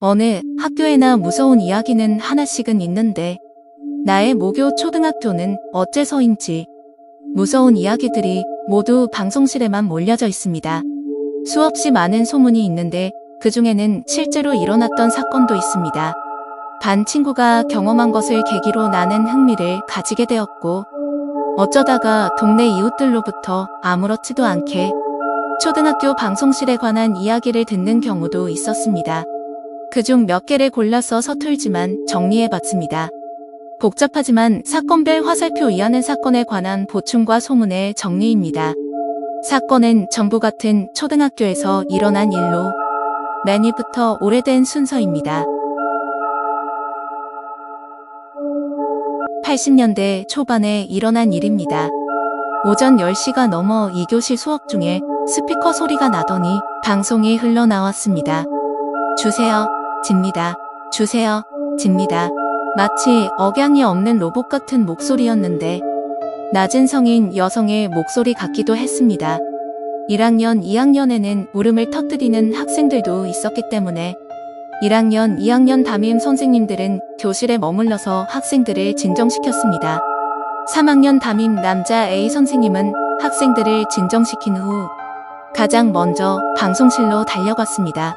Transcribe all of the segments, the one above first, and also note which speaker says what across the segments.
Speaker 1: 어느 학교에나 무서운 이야기는 하나씩은 있는데 나의 모교 초등학교는 어째서인지 무서운 이야기들이 모두 방송실에만 몰려져 있습니다. 수없이 많은 소문이 있는데 그 중에는 실제로 일어났던 사건도 있습니다. 반 친구가 경험한 것을 계기로 나는 흥미를 가지게 되었고 어쩌다가 동네 이웃들로부터 아무렇지도 않게 초등학교 방송실에 관한 이야기를 듣는 경우도 있었습니다. 그중 몇 개를 골라서 서툴지만 정리해봤습니다. 복잡하지만 사건별 화살표 이하는 사건에 관한 보충과 소문의 정리입니다. 사건은 전부 같은 초등학교에서 일어난 일로 맨 위부터 오래된 순서입니다. 80년대 초반에 일어난 일입니다. 오전 10시가 넘어 2교시 수업 중에 스피커 소리가 나더니 방송이 흘러나왔습니다. 주세요, 집니다. 주세요, 집니다. 마치 억양이 없는 로봇 같은 목소리였는데 낮은 성인 여성의 목소리 같기도 했습니다. 1학년, 2학년에는 울음을 터뜨리는 학생들도 있었기 때문에 1학년, 2학년 담임 선생님들은 교실에 머물러서 학생들을 진정시켰습니다. 3학년 담임 남자 A 선생님은 학생들을 진정시킨 후 가장 먼저 방송실로 달려갔습니다.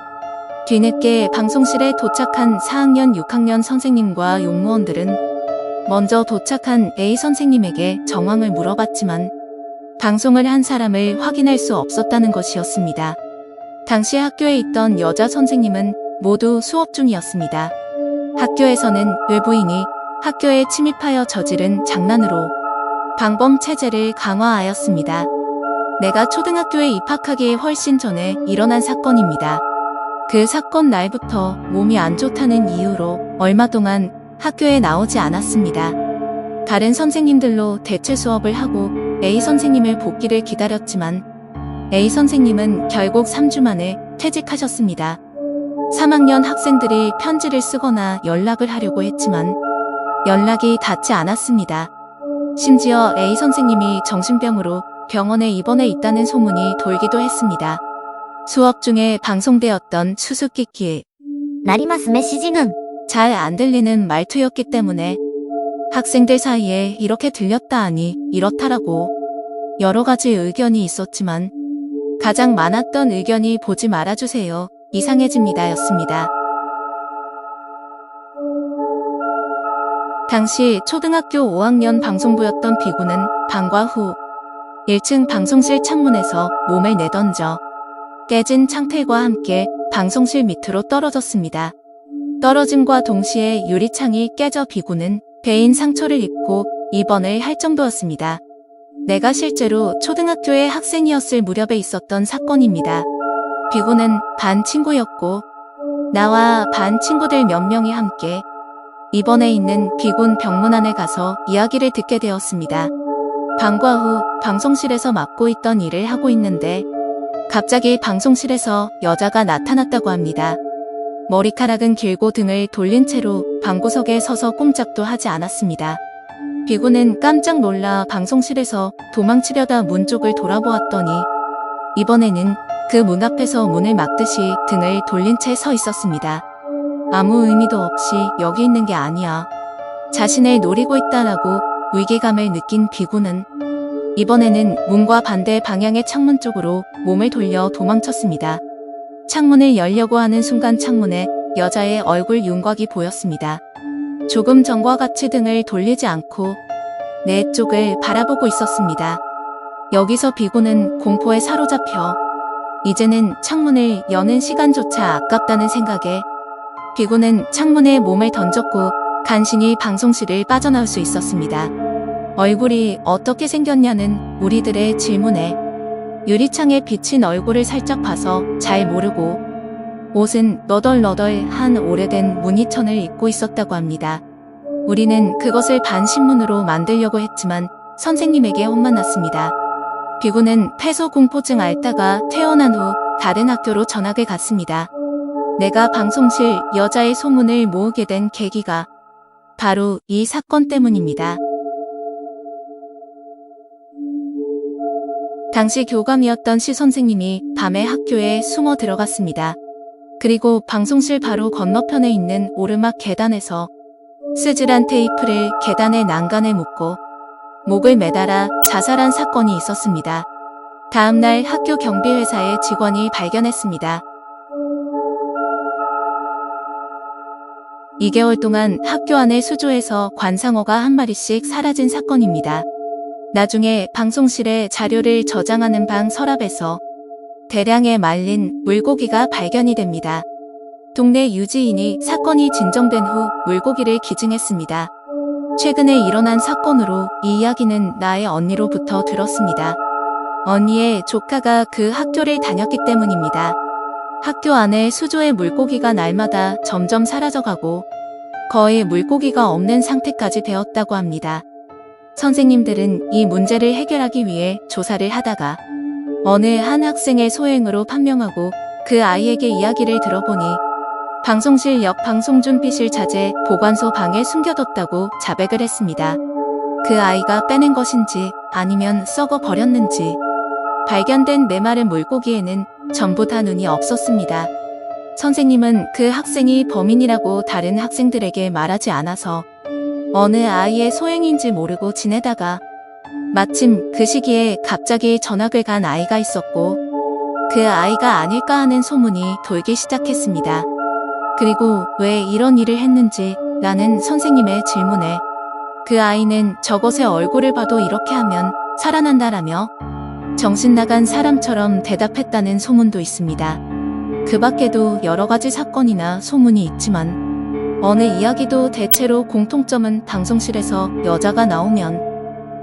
Speaker 1: 뒤늦게 방송실에 도착한 4학년, 6학년 선생님과 용무원들은 먼저 도착한 A 선생님에게 정황을 물어봤지만 방송을 한 사람을 확인할 수 없었다는 것이었습니다. 당시 학교에 있던 여자 선생님은 모두 수업 중이었습니다. 학교에서는 외부인이 학교에 침입하여 저지른 장난으로 방범 체제를 강화하였습니다. 내가 초등학교에 입학하기에 훨씬 전에 일어난 사건입니다. 그 사건 날부터 몸이 안 좋다는 이유로 얼마 동안 학교에 나오지 않았습니다. 다른 선생님들로 대체 수업을 하고 A 선생님을 복귀를 기다렸지만 A 선생님은 결국 3주 만에 퇴직하셨습니다. 3학년 학생들이 편지를 쓰거나 연락을 하려고 했지만 연락이 닿지 않았습니다. 심지어 A 선생님이 정신병으로 병원에 입원해 있다는 소문이 돌기도 했습니다. 수업 중에 방송되었던 수수께끼
Speaker 2: 나리마스 메시지는
Speaker 1: 잘 안 들리는 말투였기 때문에 학생들 사이에 이렇게 들렸다 하니 이렇다라고 여러 가지 의견이 있었지만 가장 많았던 의견이 보지 말아주세요. 이상해집니다 였습니다. 당시 초등학교 5학년 방송부였던 비구는 방과 후 1층 방송실 창문에서 몸을 내던져 깨진 창틀과 함께 방송실 밑으로 떨어졌습니다. 떨어짐과 동시에 유리창이 깨져 비구는 배인 상처를 입고 입원을 할 정도였습니다. 내가 실제로 초등학교의 학생이었을 무렵에 있었던 사건입니다. 비구는 반 친구였고 나와 반 친구들 몇 명이 함께 입원해 있는 비군 병문안에 가서 이야기를 듣게 되었습니다. 방과 후 방송실에서 맡고 있던 일을 하고 있는데 갑자기 방송실에서 여자가 나타났다고 합니다. 머리카락은 길고 등을 돌린 채로 방구석에 서서 꼼짝도 하지 않았습니다. 비구는 깜짝 놀라 방송실에서 도망치려다 문 쪽을 돌아보았더니 이번에는 그 문 앞에서 문을 막듯이 등을 돌린 채 서 있었습니다. 아무 의미도 없이 여기 있는 게 아니야. 자신을 노리고 있다라고 위기감을 느낀 비구는 이번에는 문과 반대 방향의 창문 쪽으로 몸을 돌려 도망쳤습니다. 창문을 열려고 하는 순간 창문에 여자의 얼굴 윤곽이 보였습니다. 조금 전과 같이 등을 돌리지 않고 내 쪽을 바라보고 있었습니다. 여기서 비구는 공포에 사로잡혀 이제는 창문을 여는 시간조차 아깝다는 생각에 비구는 창문에 몸을 던졌고 간신히 방송실을 빠져나올 수 있었습니다. 얼굴이 어떻게 생겼냐는 우리들의 질문에 유리창에 비친 얼굴을 살짝 봐서 잘 모르고 옷은 너덜너덜한 오래된 무늬천을 입고 있었다고 합니다. 우리는 그것을 반신문으로 만들려고 했지만 선생님에게 혼만났습니다. 비구는 폐소공포증 앓다가 퇴원한 후 다른 학교로 전학을 갔습니다. 내가 방송실 여자의 소문을 모으게 된 계기가 바로 이 사건 때문입니다. 당시 교감이었던 시 선생님이 밤에 학교에 숨어 들어갔습니다. 그리고 방송실 바로 건너편에 있는 오르막 계단에서 스즈란 테이프를 계단의 난간에 묶고 목을 매달아 자살한 사건이 있었습니다. 다음날 학교 경비회사의 직원이 발견했습니다. 2개월 동안 학교 안의 수조에서 관상어가 한 마리씩 사라진 사건입니다. 나중에 방송실에 자료를 저장하는 방 서랍에서 대량의 말린 물고기가 발견이 됩니다. 동네 유지인이 사건이 진정된 후 물고기를 기증했습니다. 최근에 일어난 사건으로 이 이야기는 나의 언니로부터 들었습니다. 언니의 조카가 그 학교를 다녔기 때문입니다. 학교 안에 수조의 물고기가 날마다 점점 사라져가고 거의 물고기가 없는 상태까지 되었다고 합니다. 선생님들은 이 문제를 해결하기 위해 조사를 하다가 어느 한 학생의 소행으로 판명하고 그 아이에게 이야기를 들어보니 방송실 옆 방송준비실 자재 보관소 방에 숨겨뒀다고 자백을 했습니다. 그 아이가 빼낸 것인지 아니면 썩어 버렸는지 발견된 메마른 물고기에는 전부 다 눈이 없었습니다. 선생님은 그 학생이 범인이라고 다른 학생들에게 말하지 않아서 어느 아이의 소행인지 모르고 지내다가 마침 그 시기에 갑자기 전학을 간 아이가 있었고 그 아이가 아닐까 하는 소문이 돌기 시작했습니다. 그리고 왜 이런 일을 했는지 라는 선생님의 질문에 그 아이는 저것의 얼굴을 봐도 이렇게 하면 살아난다라며 정신 나간 사람처럼 대답했다는 소문도 있습니다. 그 밖에도 여러 가지 사건이나 소문이 있지만 어느 이야기도 대체로 공통점은 방송실에서 여자가 나오면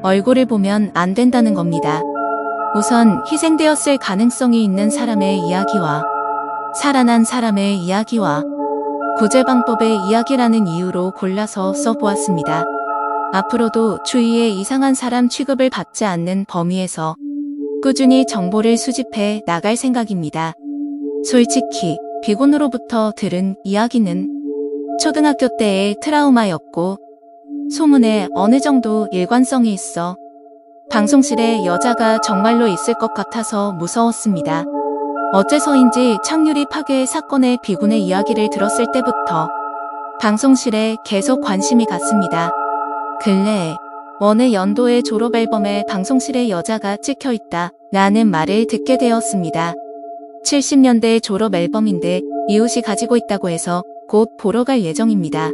Speaker 1: 얼굴을 보면 안 된다는 겁니다. 우선 희생되었을 가능성이 있는 사람의 이야기와 살아난 사람의 이야기와 구제 방법의 이야기라는 이유로 골라서 써보았습니다. 앞으로도 주위에 이상한 사람 취급을 받지 않는 범위에서 꾸준히 정보를 수집해 나갈 생각입니다. 솔직히 비군으로부터 들은 이야기는 초등학교 때의 트라우마였고 소문에 어느 정도 일관성이 있어 방송실에 여자가 정말로 있을 것 같아서 무서웠습니다. 어째서인지 창유리 파괴 사건의 비군의 이야기를 들었을 때부터 방송실에 계속 관심이 갔습니다. 근래에 어느 연도의 졸업앨범에 방송실에 여자가 찍혀있다 라는 말을 듣게 되었습니다. 70년대 졸업앨범인데 이웃이 가지고 있다고 해서 곧 보러 갈 예정입니다.